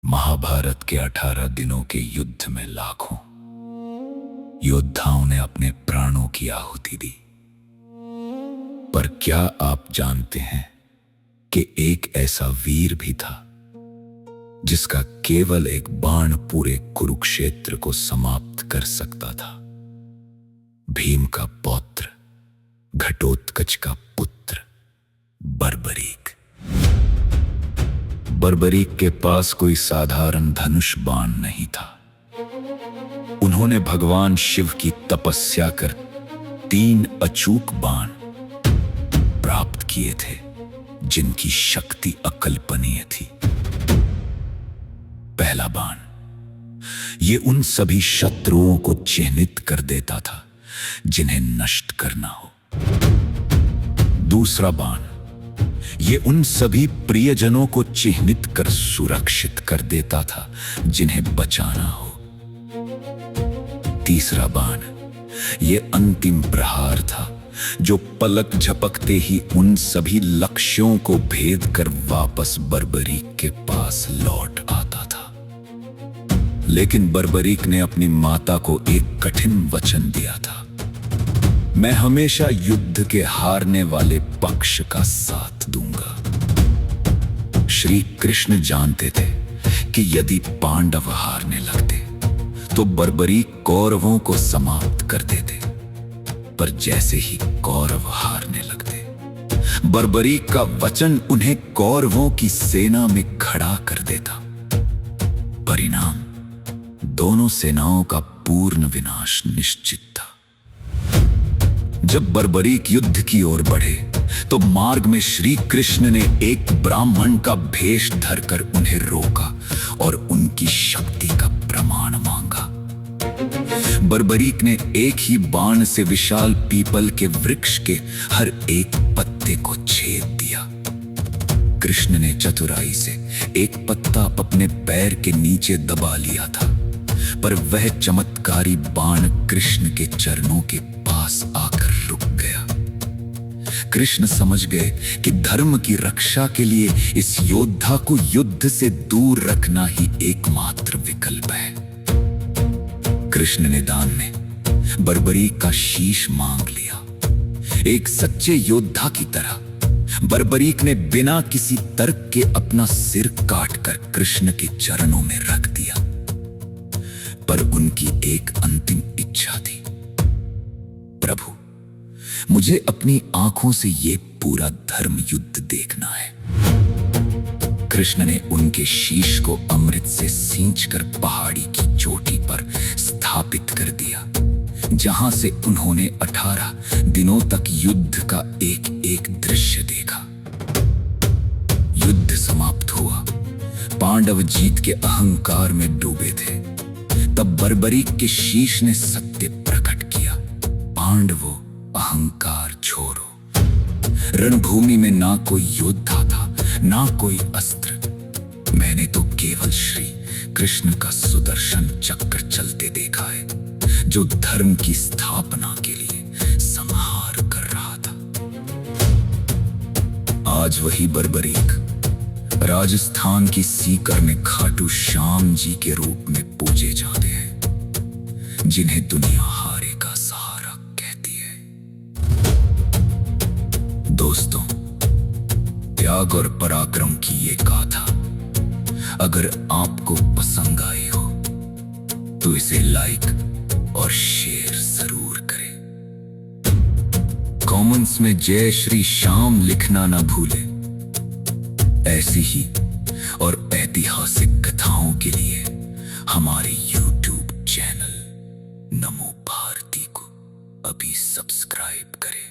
महाभारत के 18 दिनों के युद्ध में लाखों योद्धाओं ने अपने प्राणों की आहुति दी। पर क्या आप जानते हैं कि एक ऐसा वीर भी था जिसका केवल एक बाण पूरे कुरुक्षेत्र को समाप्त कर सकता था। भीम का पौत्र, घटोत्कच का पुत्र बर्बरीक। बर्बरीक के पास कोई साधारण धनुष बाण नहीं था। उन्होंने भगवान शिव की तपस्या कर 3 अचूक बाण प्राप्त किए थे जिनकी शक्ति अकल्पनीय थी। पहला बाण ये उन सभी शत्रुओं को चिह्नित कर देता था जिन्हें नष्ट करना हो। दूसरा बाण ये उन सभी प्रियजनों को चिह्नित कर सुरक्षित कर देता था जिन्हें बचाना हो। तीसरा बाण ये अंतिम प्रहार था जो पलक झपकते ही उन सभी लक्ष्यों को भेद कर वापस बर्बरीक के पास लौट आता था। लेकिन बर्बरीक ने अपनी माता को एक कठिन वचन दिया था, मैं हमेशा युद्ध के हारने वाले पक्ष का साथ दूंगा। श्री कृष्ण जानते थे कि यदि पांडव हारने लगते तो बर्बरीक कौरवों को समाप्त कर देते। पर जैसे ही कौरव हारने लगते, बर्बरीक का वचन उन्हें कौरवों की सेना में खड़ा कर देता। परिणाम दोनों सेनाओं का पूर्ण विनाश निश्चित था। जब बर्बरीक युद्ध की ओर बढ़े तो मार्ग में श्री कृष्ण ने एक ब्राह्मण का भेष धरकर उन्हें रोका और उनकी शक्ति का प्रमाण मांगा। बर्बरीक ने एक ही बाण से विशाल पीपल के वृक्ष के हर एक पत्ते को छेद दिया। कृष्ण ने चतुराई से एक पत्ता अपने पैर के नीचे दबा लिया था, पर वह चमत्कारी बाण कृष्ण के चरणों के पास आकर रुक गया। कृष्ण समझ गए कि धर्म की रक्षा के लिए इस योद्धा को युद्ध से दूर रखना ही एकमात्र विकल्प है। कृष्ण ने दान में बर्बरीक का शीश मांग लिया। एक सच्चे योद्धा की तरह बर्बरीक ने बिना किसी तर्क के अपना सिर काटकर कृष्ण के चरणों में रख दिया। पर उनकी एक अंतिम इच्छा थी, प्रभु मुझे अपनी आंखों से ये पूरा धर्म युद्ध देखना है। कृष्ण ने उनके शीश को अमृत से सींचकर पहाड़ी की चोटी पर स्थापित कर दिया, जहां से उन्होंने 18 दिनों तक युद्ध का एक एक दृश्य देखा। युद्ध समाप्त हुआ। पांडव जीत के अहंकार में डूबे थे। तब बर्बरीक के शीश ने सत्य प्रकट किया, पांडवों अहंकार छोड़ो। रणभूमि में ना कोई योद्धा था, ना कोई अस्त्र। मैंने तो केवल श्री कृष्ण का सुदर्शन चक्र चलते देखा है, जो धर्म की स्थापना के लिए संहार कर रहा था। आज वही बर्बरीक राजस्थान की सीकर में खाटू श्याम जी के रूप में पूजे जाते हैं, जिन्हें दुनिया हारे का सहारा कहती है। दोस्तों, त्याग और पराक्रम की ये गाथा अगर आपको पसंद आई हो तो इसे लाइक और शेयर जरूर करें। कमेंट्स में जय श्री श्याम लिखना ना भूलें। ऐसी ही और ऐतिहासिक कथाओं के लिए हमारे YouTube चैनल नमो भारती को अभी सब्सक्राइब करें।